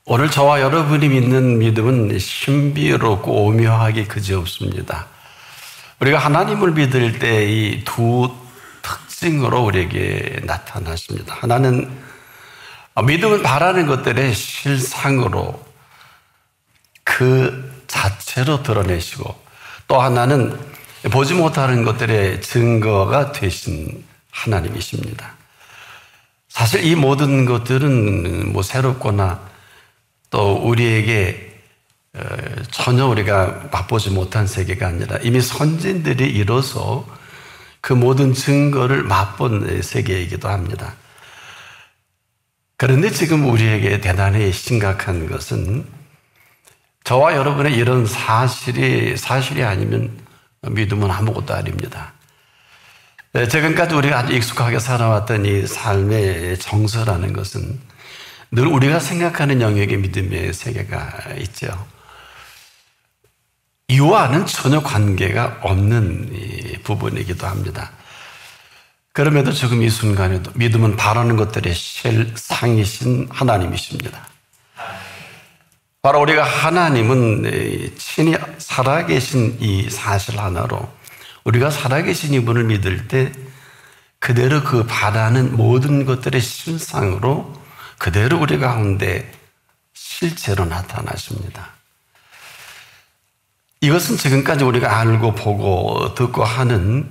오늘 저와 여러분이 믿는 믿음은 신비롭고 오묘하기 그지없습니다. 우리가 하나님을 믿을 때 이 두 특징으로 우리에게 나타났습니다. 하나는 믿음은 바라는 것들의 실상으로 그 자체로 드러내시고, 또 하나는 보지 못하는 것들의 증거가 되신 하나님이십니다. 사실 이 모든 것들은 새롭거나 또 우리에게 전혀 우리가 맛보지 못한 세계가 아니라 이미 선진들이 이뤄서 그 모든 증거를 맛본 세계이기도 합니다. 그런데 지금 우리에게 대단히 심각한 것은 저와 여러분의 이런 사실이 아니면 믿음은 아무것도 아닙니다. 지금까지 우리가 아주 익숙하게 살아왔던 이 삶의 정서라는 것은 늘 우리가 생각하는 영역의 믿음의 세계가 있죠. 이와는 전혀 관계가 없는 부분이기도 합니다. 그럼에도 지금 이 순간에도 믿음은 바라는 것들의 실상이신 하나님이십니다. 바로 우리가 하나님은 친히 살아계신 이 사실 하나로 우리가 살아계신 이분을 믿을 때 그대로 그 바라는 모든 것들의 실상으로 그대로 우리 가운데 실제로 나타나십니다. 이것은 지금까지 우리가 알고 보고 듣고 하는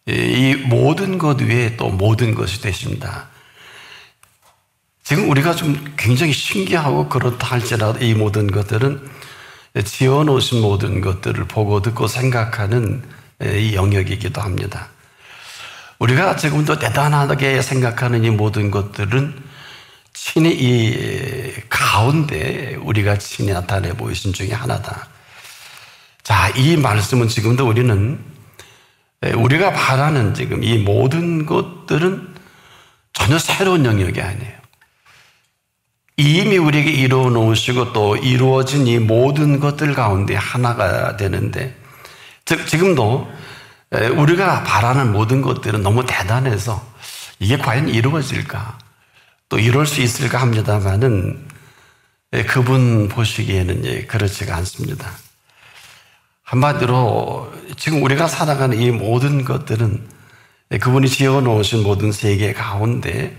이 모든 것 위에 또 모든 것이 되십니다. 지금 우리가 좀 굉장히 신기하고 그렇다 할지라도 이 모든 것들은 지어놓으신 모든 것들을 보고 듣고 생각하는 이 영역이기도 합니다. 우리가 지금도 대단하게 생각하는 이 모든 것들은 친히 이 가운데 우리가 친히 나타내 보이신 중에 하나다. 자, 이 말씀은 지금도 우리가 바라는 지금 이 모든 것들은 전혀 새로운 영역이 아니에요. 이미 우리에게 이루어 놓으시고 또 이루어진 이 모든 것들 가운데 하나가 되는데, 즉 지금도 우리가 바라는 모든 것들은 너무 대단해서 이게 과연 이루어질까, 또 이룰 수 있을까 합니다만은 그분 보시기에는 그렇지가 않습니다. 한마디로 지금 우리가 살아가는 이 모든 것들은 그분이 지어놓으신 모든 세계 가운데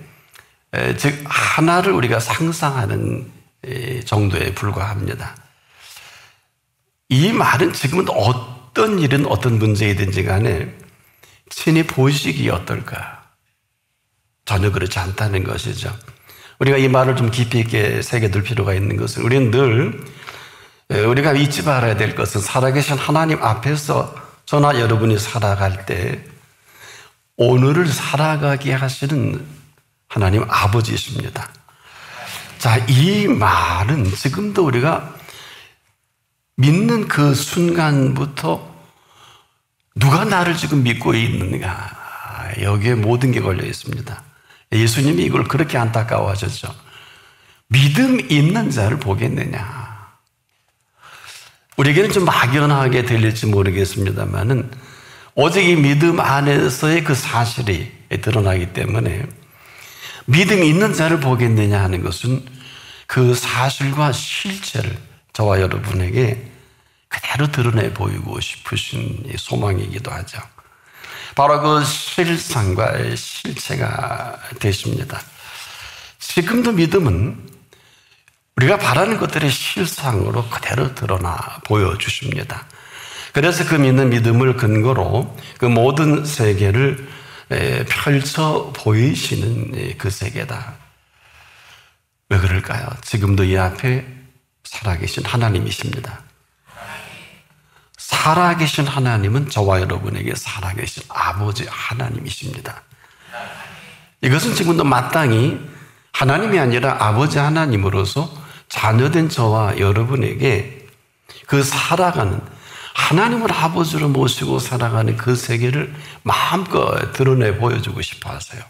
즉 하나를 우리가 상상하는 정도에 불과합니다. 이 말은 지금은 어떤 일은 어떤 문제이든지 간에 친히 보시기 어떨까? 전혀 그렇지 않다는 것이죠. 우리가 이 말을 좀 깊이 있게 새겨둘 필요가 있는 것은, 우리는 늘 우리가 잊지 말아야 될 것은 살아계신 하나님 앞에서 저나 여러분이 살아갈 때 오늘을 살아가게 하시는 하나님 아버지이십니다. 자, 이 말은 지금도 우리가 믿는 그 순간부터 누가 나를 지금 믿고 있는가, 여기에 모든 게 걸려 있습니다. 예수님이 이걸 그렇게 안타까워하셨죠. 믿음 있는 자를 보겠느냐. 우리에게는 좀 막연하게 들릴지 모르겠습니다만은 오직 이 믿음 안에서의 그 사실이 드러나기 때문에 믿음이 있는 자를 보겠느냐 하는 것은 그 사실과 실체를 저와 여러분에게 그대로 드러내 보이고 싶으신 소망이기도 하죠. 바로 그 실상과 실체가 되십니다. 지금도 믿음은 우리가 바라는 것들의 실상으로 그대로 드러나 보여주십니다. 그래서 그 믿는 믿음을 근거로 그 모든 세계를 펼쳐 보이시는 그 세계다. 왜 그럴까요? 지금도 이 앞에 살아계신 하나님이십니다. 살아계신 하나님은 저와 여러분에게 살아계신 아버지 하나님이십니다. 이것은 지금도 마땅히 하나님이 아니라 아버지 하나님으로서 자녀된 저와 여러분에게 그 살아가는, 하나님을 아버지로 모시고 살아가는 그 세계를 마음껏 드러내 보여주고 싶어 하세요.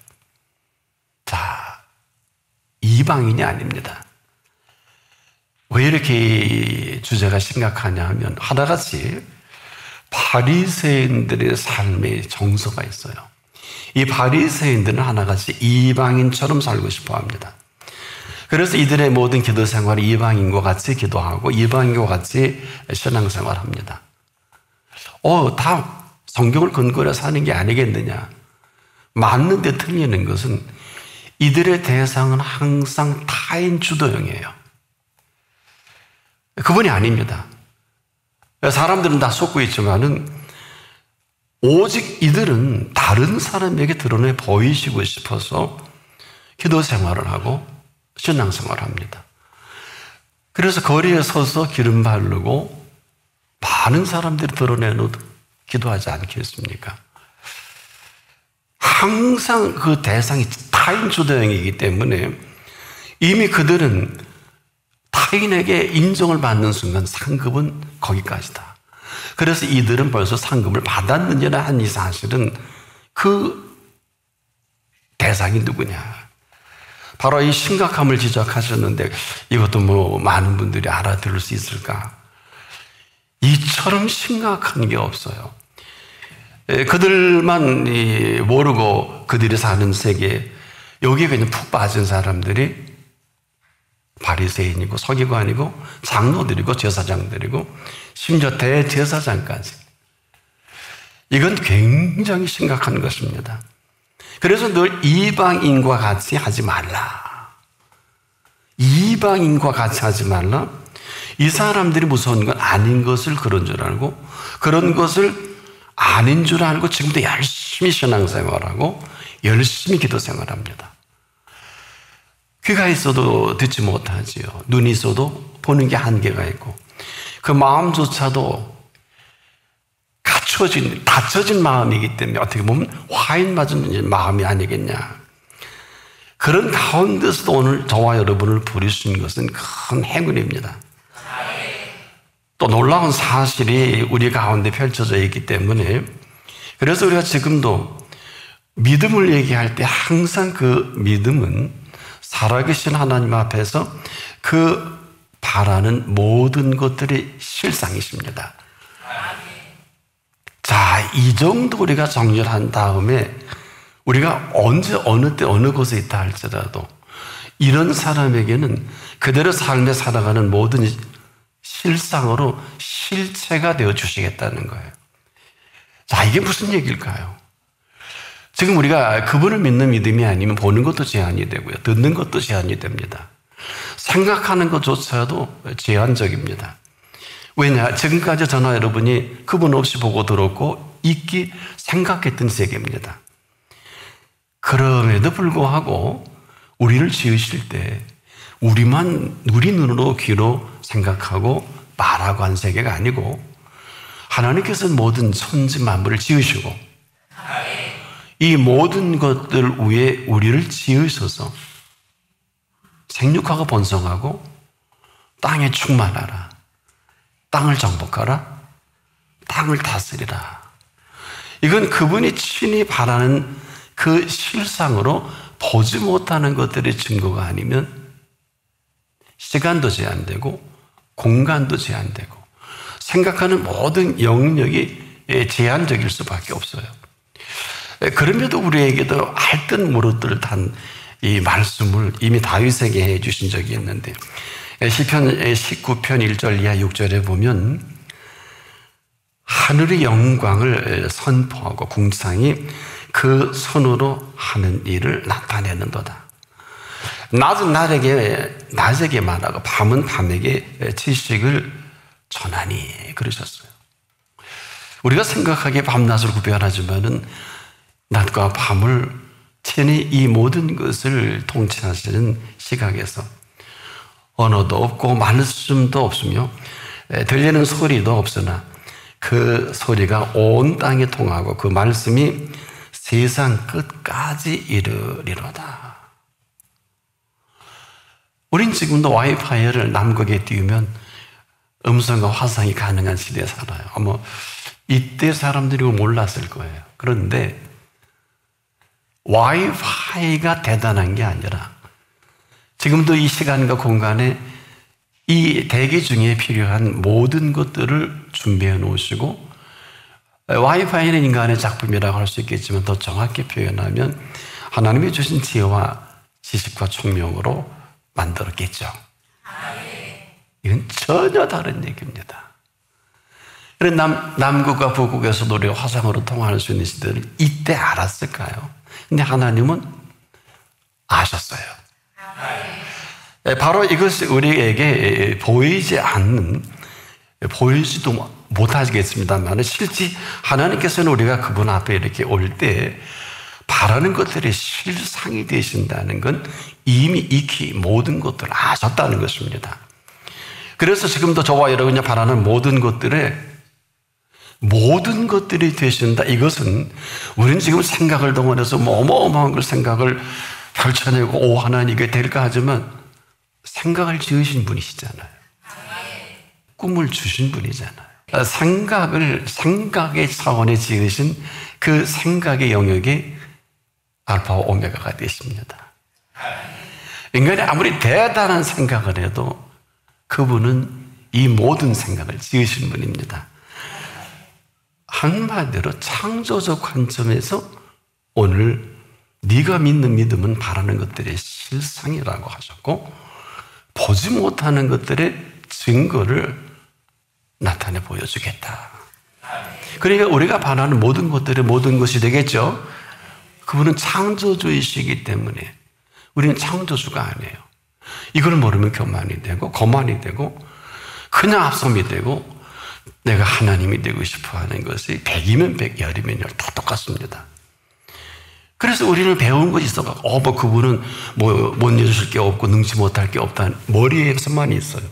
자, 이방인이 아닙니다. 왜 이렇게 주제가 심각하냐 하면 하나같이 바리새인들의 삶의 정서가 있어요. 이 바리새인들은 하나같이 이방인처럼 살고 싶어 합니다. 그래서 이들의 모든 기도 생활은 이방인과 같이 기도하고 이방인과 같이 신앙생활합니다. 다 성경을 근거로 사는 게 아니겠느냐. 맞는데 틀리는 것은 이들의 대상은 항상 타인 주도형이에요. 그분이 아닙니다. 사람들은 다 속고 있지만은 오직 이들은 다른 사람에게 드러내 보이시고 싶어서 기도 생활을 하고 신앙 생활을 합니다. 그래서 거리에 서서 기름 바르고 많은 사람들이 드러내는 기도하지 않겠습니까? 항상 그 대상이 타인 주도형이기 때문에 이미 그들은 타인에게 인정을 받는 순간 상급은 거기까지다. 그래서 이들은 벌써 상급을 받았느냐는 한 이 사실은 그 대상이 누구냐. 바로 이 심각함을 지적하셨는데 이것도 많은 분들이 알아들을 수 있을까? 이처럼 심각한 게 없어요. 그들만 모르고 그들이 사는 세계, 여기에 그냥 푹 빠진 사람들이 바리새인이고 서기관이고 장로들이고 제사장들이고 심지어 대제사장까지. 이건 굉장히 심각한 것입니다. 그래서 늘 이방인과 같이 하지 말라. 이방인과 같이 하지 말라. 이 사람들이 무서운 건 아닌 것을 그런 줄 알고, 그런 것을 아닌 줄 알고 지금도 열심히 신앙생활하고 열심히 기도생활합니다. 귀가 있어도 듣지 못하지요. 눈이 있어도 보는 게 한계가 있고, 그 마음조차도 닫혀진 마음이기 때문에 어떻게 보면 화인 맞은 마음이 아니겠냐. 그런 가운데서도 오늘 저와 여러분을 부르신 것은 큰 행운입니다. 또 놀라운 사실이 우리 가운데 펼쳐져 있기 때문에, 그래서 우리가 지금도 믿음을 얘기할 때 항상 그 믿음은 살아계신 하나님 앞에서 그 바라는 모든 것들이 실상이십니다. 자, 이 정도 우리가 정렬한 다음에 우리가 언제 어느 때 어느 곳에 있다 할지라도 이런 사람에게는 그대로 삶에 살아가는 모든 실상으로 실체가 되어 주시겠다는 거예요. 자, 이게 무슨 얘기일까요? 지금 우리가 그분을 믿는 믿음이 아니면 보는 것도 제한이 되고요. 듣는 것도 제한이 됩니다. 생각하는 것조차도 제한적입니다. 왜냐? 지금까지 저나 여러분이 그분 없이 보고 들었고 있기 생각했던 세계입니다. 그럼에도 불구하고 우리를 지으실 때 우리 눈으로 귀로 생각하고 말하고 한 세계가 아니고 하나님께서는 모든 천지 만물을 지으시고 이 모든 것들 위에 우리를 지으셔서 생육하고 번성하고 땅에 충만하라. 땅을 정복하라. 땅을 다스리라. 이건 그분이 친히 바라는 그 실상으로 보지 못하는 것들의 증거가 아니면 시간도 제한되고 공간도 제한되고 생각하는 모든 영역이 제한적일 수밖에 없어요. 그럼에도 우리에게도 알듯 모르듯 한 이 말씀을 이미 다윗에게 해 주신 적이 있는데 시편 19편 1절 이하 6절에 보면 하늘의 영광을 선포하고 궁창이 그 손으로 하는 일을 나타내는도다. 낮은 낮에게 말하고 밤은 밤에게 지식을 전하니 그러셨어요. 우리가 생각하기에 밤낮을 구별하지만은 낮과 밤을 친히 이 모든 것을 통치하시는 시각에서 언어도 없고 말씀도 없으며 들리는 소리도 없으나 그 소리가 온 땅에 통하고 그 말씀이 세상 끝까지 이르리로다. 우린 지금도 와이파이를 남극에 띄우면 음성과 화상이 가능한 시대에 살아요. 아마 이때 사람들이 몰랐을 거예요. 그런데 와이파이가 대단한 게 아니라 지금도 이 시간과 공간에 이 대기 중에 필요한 모든 것들을 준비해 놓으시고 와이파이는 인간의 작품이라고 할 수 있겠지만 더 정확히 표현하면 하나님이 주신 지혜와 지식과 총명으로 만들었겠죠. 이건 전혀 다른 얘기입니다. 남국과 북국에서도 우리가 화상으로 통화할 수 있는 시대를 이때 알았을까요? 근데 하나님은 아셨어요. 바로 이것이 우리에게 보이지도 못하겠습니다만 실제 하나님께서는 우리가 그분 앞에 이렇게 올 때 바라는 것들이 실상이 되신다는 건 이미 익히 모든 것들을 아셨다는 것입니다. 그래서 지금도 저와 여러분이 바라는 모든 것들이 되신다. 이것은 우리는 지금 생각을 동원해서 어마어마한 걸 생각을 펼쳐내고 오 하나님 이게 될까 하지만 생각을 지으신 분이시잖아요. 꿈을 주신 분이잖아요. 생각의 차원에 지으신 그 생각의 영역이 알파와 오메가가 되십니다. 인간이 아무리 대단한 생각을 해도 그분은 이 모든 생각을 지으신 분입니다. 한마디로 창조적 관점에서 오늘 네가 믿는 믿음은 바라는 것들의 실상이라고 하셨고 보지 못하는 것들의 증거를 나타내 보여주겠다. 그러니까 우리가 바라는 모든 것들의 모든 것이 되겠죠. 그분은 창조주이시기 때문에 우리는 창조주가 아니에요. 이걸 모르면 교만이 되고 거만이 되고 그냥 앞섬이 되고 내가 하나님이 되고 싶어 하는 것이 100이면 100, 10이면 10 다 똑같습니다. 그래서 우리는 배운 것이 있어. 그분은 못 이루실 게 없고 능치 못할 게 없다. 머리에서만 있어요.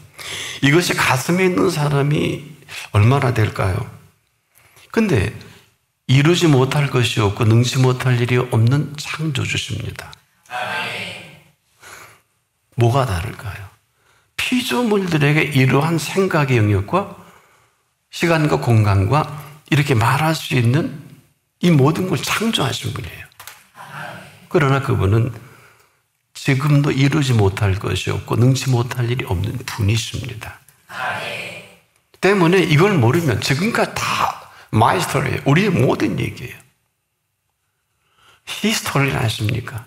이것이 가슴에 있는 사람이 얼마나 될까요? 근데 이루지 못할 것이 없고 능치 못할 일이 없는 창조주십니다. 뭐가 다를까요? 피조물들에게 이러한 생각의 영역과 시간과 공간과 이렇게 말할 수 있는 이 모든 걸 창조하신 분이에요. 그러나 그분은 지금도 이루지 못할 것이 없고 능치 못할 일이 없는 분이십니다. 때문에 이걸 모르면 지금까지 다 마이 스토리예요. 우리의 모든 얘기예요. 히스토리는 아십니까?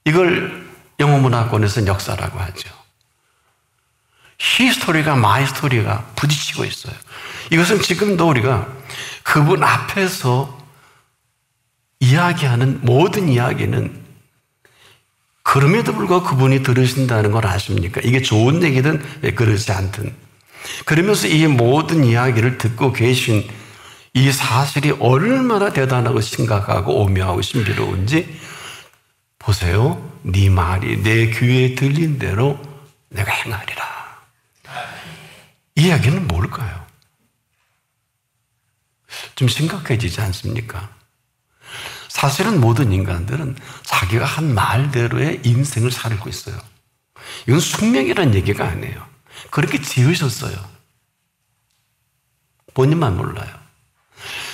이걸 영어문화권에서는 역사라고 하죠. 히스토리가 마이 스토리가 부딪히고 있어요. 이것은 지금도 우리가 그분 앞에서 이야기하는 모든 이야기는 그럼에도 불구하고 그분이 들으신다는 걸 아십니까? 이게 좋은 얘기든 그렇지 않든. 그러면서 이 모든 이야기를 듣고 계신 이 사실이 얼마나 대단하고 심각하고 오묘하고 신비로운지 보세요. 네 말이 내 귀에 들린 대로 내가 행하리라. 이 이야기는 뭘까요? 좀 심각해지지 않습니까? 사실은 모든 인간들은 자기가 한 말대로의 인생을 살고 있어요. 이건 숙명이라는 얘기가 아니에요. 그렇게 지으셨어요. 본인만 몰라요.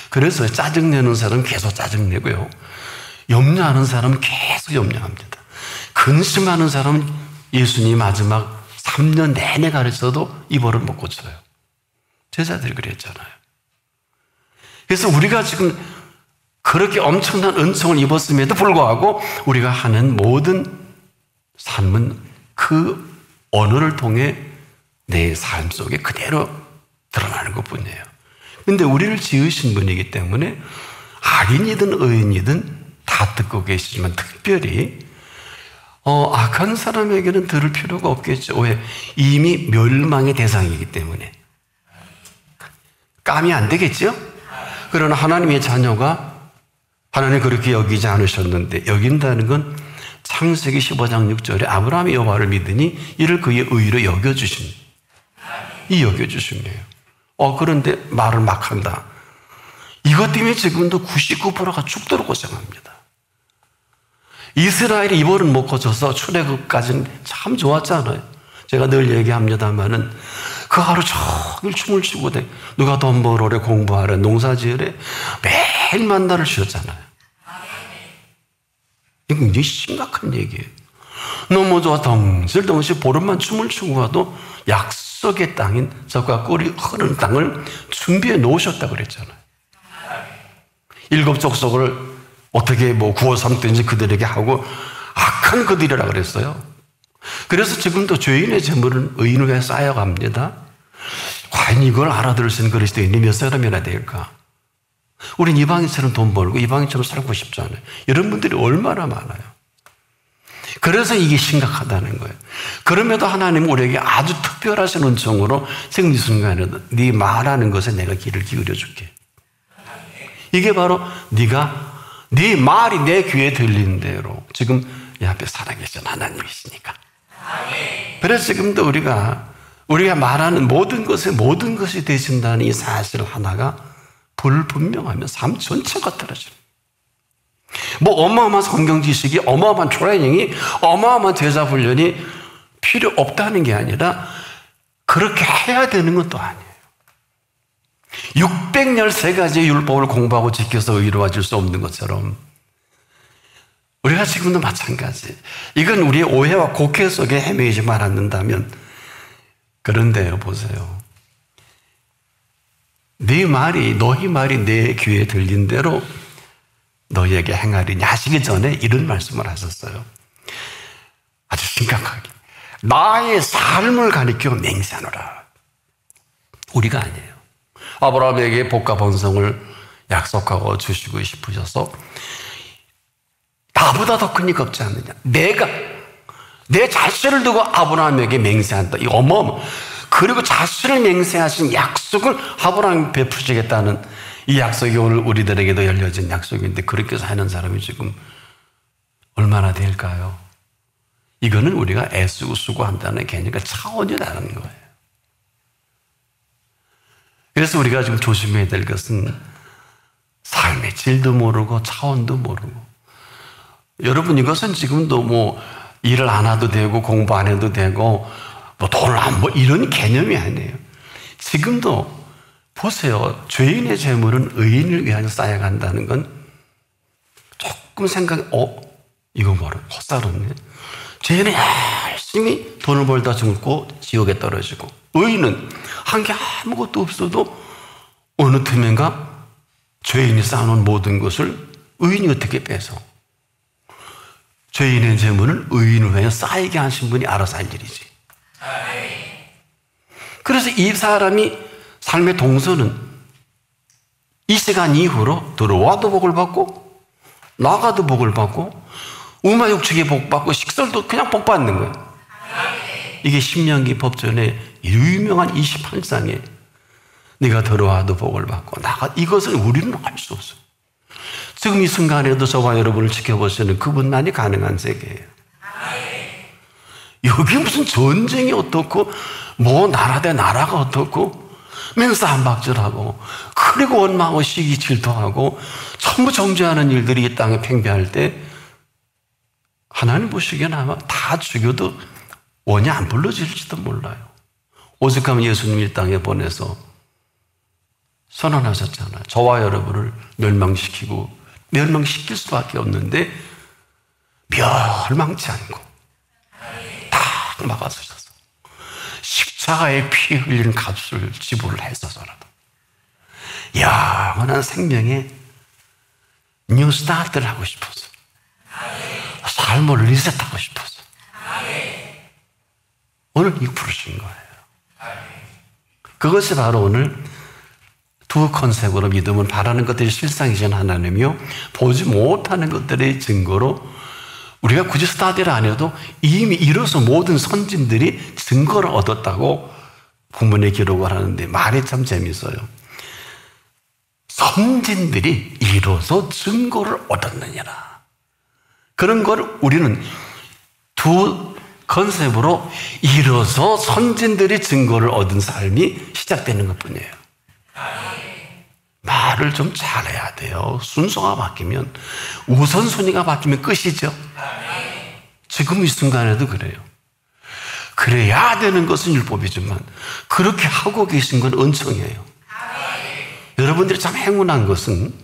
그래서 짜증내는 사람은 계속 짜증내고요. 염려하는 사람은 계속 염려합니다. 근심하는 사람은 예수님이 마지막 3년 내내 가르쳐도 이 벌을 못 고쳐요. 제자들이 그랬잖아요. 그래서 우리가 지금 그렇게 엄청난 은총을 입었음에도 불구하고 우리가 하는 모든 삶은 그 언어를 통해 내 삶 속에 그대로 드러나는 것뿐이에요. 그런데 우리를 지으신 분이기 때문에 악인이든 의인이든 다 듣고 계시지만 특별히 악한 사람에게는 들을 필요가 없겠죠. 왜? 이미 멸망의 대상이기 때문에. 까면 안 되겠죠? 그러나 하나님의 자녀가 하나님 그렇게 여기지 않으셨는데 여긴다는 건 창세기 15장 6절에 아브라함이 여호와를 믿으니 이를 그의 의로 여겨주신 이 여겨주심이에요. 그런데 말을 막 한다. 이것 때문에 지금도 99%가 죽도록 고생합니다. 이스라엘이 이 벌은 못 고쳐서 출애굽까지는 참 좋았잖아요. 제가 늘 얘기합니다마는 그 하루 종일 춤을 추고 누가 돈 벌어래 공부하래 농사지으래 매일 만나를 쉬었잖아요. 이거 굉장히 심각한 얘기예요. 너무 좋아 덩실덩실 보름만 춤을 추고 가도 약속의 땅인 젖과 꿀이 흐르는 땅을 준비해 놓으셨다고 그랬잖아요. 7 족속을 어떻게 구워 삼든지 그들에게 하고 악한 그들이라 그랬어요. 그래서 지금도 죄인의 재물은 의인을 위해 쌓여갑니다. 과연 이걸 알아들을 수 있는 그리스도인이 몇 사람이나 될까? 우린 이방인처럼 돈 벌고 이방인처럼 살고 싶지 않아요. 이런 분들이 얼마나 많아요. 그래서 이게 심각하다는 거예요. 그럼에도 하나님은 우리에게 아주 특별하신 은총으로 지금 이 순간에도 네 말하는 것에 내가 귀를 기울여 줄게. 이게 바로 네 말이 내 귀에 들리는 대로 지금 이 앞에 살아계신 하나님이시니까. 그래서 지금도 우리가 말하는 모든 것이 되신다는 이 사실 하나가 불분명하면 삶 전체가 떨어져요. 뭐 어마어마한 성경 지식이, 어마어마한 트레이닝이, 어마어마한 제자 훈련이 필요 없다는 게 아니라 그렇게 해야 되는 것도 아니에요. 613가지의 율법을 공부하고 지켜서 의로워질 수 없는 것처럼 우리가 지금도 마찬가지. 이건 우리의 오해와 곡해 속에 헤매이지만 않는다면, 그런데요, 보세요. 너희 말이 내 귀에 들린 대로 너희에게 행하리니 하시기 전에 이런 말씀을 하셨어요. 아주 심각하게. 나의 삶을 가리켜 맹세하노라. 우리가 아니에요. 아브라함에게 복과 번성을 약속하고 주시고 싶으셔서 나보다 더 큰 이가 없지 않느냐. 내 자신을 두고 아브라함에게 맹세한다. 이 어마어마. 그리고 자신을 맹세하신 약속을 아브라함이 베푸시겠다는 이 약속이 오늘 우리들에게도 열려진 약속인데 그렇게 사는 사람이 지금 얼마나 될까요? 이거는 우리가 애쓰고 수고한다는 개념과 차원이 다른 거예요. 그래서 우리가 지금 조심해야 될 것은 삶의 질도 모르고 차원도 모르고, 여러분 이것은 지금도 뭐 일을 안 해도 되고 공부 안 해도 되고 뭐 돈을 안 벌 이런 개념이 아니에요. 지금도 보세요. 죄인의 재물은 의인을 위하여 쌓여간다는 건 조금 이거 뭐라 헛살았네. 죄인은 열심히 돈을 벌다 죽고 지옥에 떨어지고, 의인은 한 게 아무것도 없어도 어느 틈엔가 죄인이 쌓아놓은 모든 것을 의인이 어떻게 빼서, 죄인의 재물은 의인을 위하여 쌓이게 하신 분이 알아서 할 일이지. 그래서 이 사람이 삶의 동선은 이 시간 이후로 들어와도 복을 받고 나가도 복을 받고 우마육축에 복 받고 식설도 그냥 복 받는 거예요. 이게 신명기 법전의 유명한 28장에 네가 들어와도 복을 받고 나가, 이것을 우리는 알 수 없어요. 지금 이 순간에도 저와 여러분을 지켜보시는 그분만이 가능한 세계예요. 여기 무슨 전쟁이 어떻고 뭐 나라 대 나라가 어떻고 맹사한박질하고 그리고 원망하고 시기 질투하고 전부 정죄하는 일들이 이 땅에 팽배할 때 하나님 보시기에는 아마 다 죽여도 원이 안 불러질지도 몰라요. 오죽하면 예수님 이 땅에 보내서 선언하셨잖아요. 저와 여러분을 멸망시킬 수밖에 없는데 멸망치 않고 딱 막아서셔서 십자가에 피 흘리는 값을 지불을 했어서라도 영원한 생명의 뉴 스타트를 하고 싶어서, 삶을 리셋하고 싶어서 오늘 이거 부르신 거예요. 그것이 바로 오늘 두 컨셉으로 믿음은 바라는 것들이 실상이신 하나님이요, 보지 못하는 것들의 증거로 우리가 굳이 스타디를 안 해도 이미 이뤄서 모든 선진들이 증거를 얻었다고 본문에 기록을 하는데 말이 참 재밌어요. 선진들이 이뤄서 증거를 얻었느니라. 그런 걸 우리는 두 컨셉으로 이뤄서 선진들이 증거를 얻은 삶이 시작되는 것뿐이에요. 말을 좀 잘해야 돼요. 순서가 바뀌면, 우선순위가 바뀌면 끝이죠. 지금 이 순간에도 그래요. 그래야 되는 것은 율법이지만 그렇게 하고 계신 건 은총이에요. 여러분들이 참 행운한 것은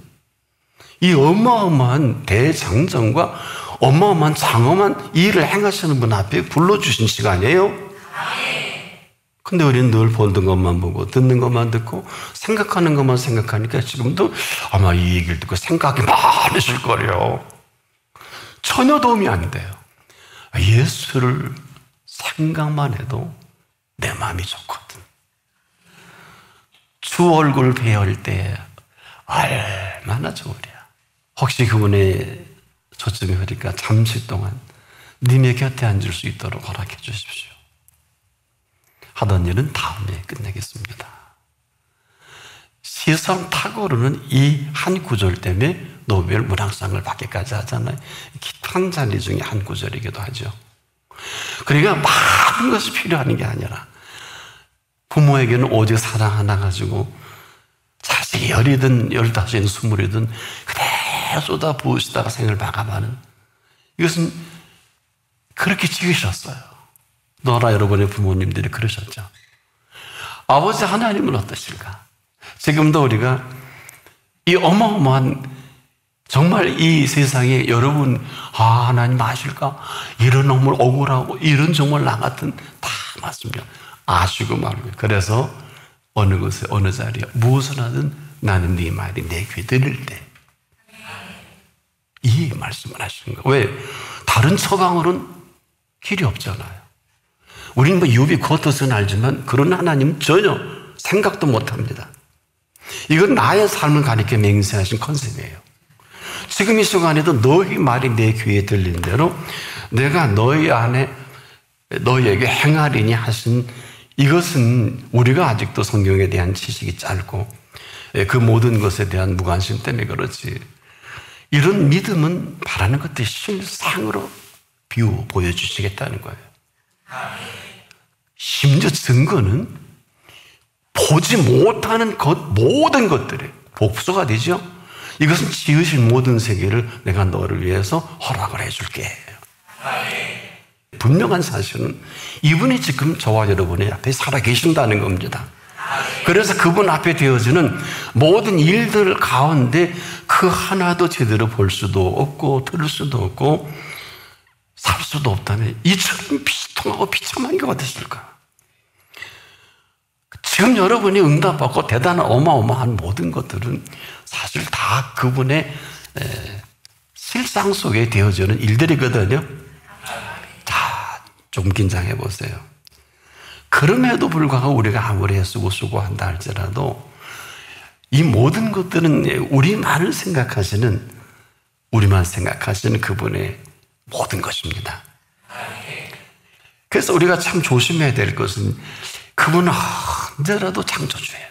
이 어마어마한 대장정과 어마어마한 장엄한 일을 행하시는 분 앞에 불러주신 시간이에요. 근데 우리는 늘 보는 것만 보고 듣는 것만 듣고 생각하는 것만 생각하니까 지금도 아마 이 얘기를 듣고 생각이 많으실 거예요. 전혀 도움이 안 돼요. 예수를 생각만 해도 내 마음이 좋거든. 주 얼굴 배울 때 얼마나 좋으랴. 혹시 그분의 초점이 흐리니까 잠시 동안 님의 곁에 앉을 수 있도록 허락해 주십시오. 하던 일은 다음에 끝내겠습니다. 세상 탁월은 이 한 구절 때문에 노벨 문학상을 받기까지 하잖아요. 기탄 잔리 중에 한 구절이기도 하죠. 그러니까 많은 것이 필요한 게 아니라 부모에게는 오직 사랑 하나 가지고 자식이 10이든 15이든 20이든 그대로 쏟아 부으시다가 생을 마감하는, 이것은 그렇게 지으셨어요. 너나 여러분의 부모님들이 그러셨죠. 아버지 하나님은 어떠실까? 지금도 우리가 이 어마어마한, 정말 이 세상에 여러분, 하나님 아실까? 이런 놈을 억울하고 이런 정말 나 같은 다 맞습니다. 아시고 말고. 그래서 어느 곳에 어느 자리에 무엇을 하든 나는 네 말이 내 귀에 들릴 때 이 말씀을 하시는 거예요. 왜? 다른 처방으로는 길이 없잖아요. 우리는 뭐 유비 그 뜻은 알지만 그런 하나님은 전혀 생각도 못합니다. 이건 나의 삶을 가리켜 맹세하신 컨셉이에요. 지금 이 순간에도 너희 말이 내 귀에 들린 대로 내가 너희 안에 너희에게 행하리니 하신, 이것은 우리가 아직도 성경에 대한 지식이 짧고 그 모든 것에 대한 무관심 때문에 그렇지, 이런 믿음은 바라는 것들이 실상으로 보여주시겠다는 거예요. 심지어 증거는 보지 못하는 것, 모든 것들의 복수가 되죠. 이것은 지으신 모든 세계를 내가 너를 위해서 허락을 해줄게. 분명한 사실은 이분이 지금 저와 여러분의 앞에 살아 계신다는 겁니다. 그래서 그분 앞에 되어지는 모든 일들 가운데 그 하나도 제대로 볼 수도 없고 들을 수도 없고 살 수도 없다면 이처럼 비통하고 비참한 게 어땠을까? 지금 여러분이 응답받고 대단한 어마어마한 모든 것들은 사실 다 그분의 실상 속에 되어지는 일들이거든요. 자, 좀 긴장해 보세요. 그럼에도 불구하고 우리가 아무리 애쓰고 수고한다 할지라도 이 모든 것들은 우리만 생각하시는 그분의 모든 것입니다. 그래서 우리가 참 조심해야 될 것은 그분은 언제라도 창조주예요.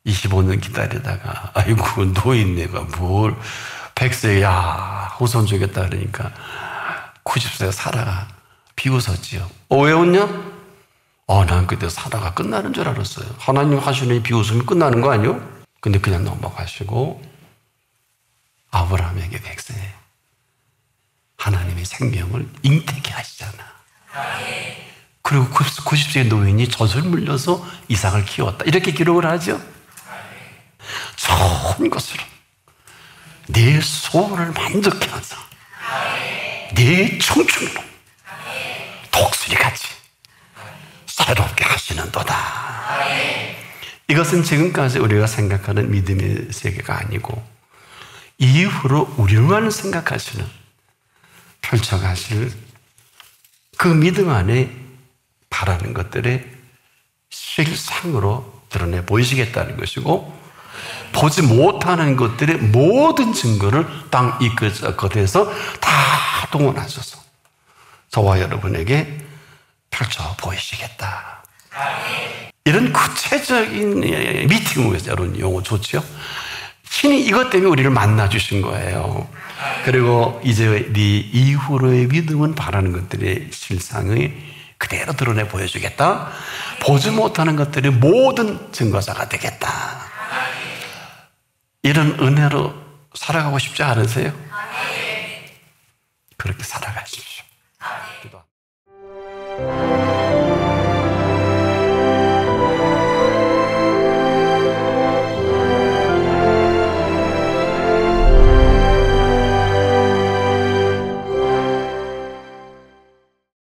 25년 기다리다가 아이고 노인네가 뭘 100세야 후손 주겠다 그러니까 90세 살아가 비웃었지요. 왜 웃냐? 난 그때 살아가 끝나는 줄 알았어요. 하나님 하시는 이 비웃음이 끝나는 거 아니요? 근데 그냥 넘어가시고 아브라함에게 100세 하나님의 생명을 잉태케 하시잖아. 그리고 90세의 노인이 젖을 물려서 이삭을 키웠다. 이렇게 기록을 하죠. 좋은 것으로 내 소원을 만족해 하사 내 청춘으로 독수리같이 새롭게 하시는도다. 이것은 지금까지 우리가 생각하는 믿음의 세계가 아니고 이후로 우리만 생각하시는, 펼쳐가실 그 믿음 안에 바라는 것들의 실상으로 드러내 보이시겠다는 것이고, 보지 못하는 것들의 모든 증거를 땅 이 끝에서 다 동원하셔서 저와 여러분에게 펼쳐 보이시겠다. 이런 구체적인 미팅을 위해서 이런 용어 좋죠? 신이 이것 때문에 우리를 만나 주신 거예요. 그리고 이제 네 이후로의 믿음은 바라는 것들의 실상을 그대로 드러내 보여주겠다. 보지 못하는 것들의 모든 증거자가 되겠다. 이런 은혜로 살아가고 싶지 않으세요? 그렇게 살아가십시오.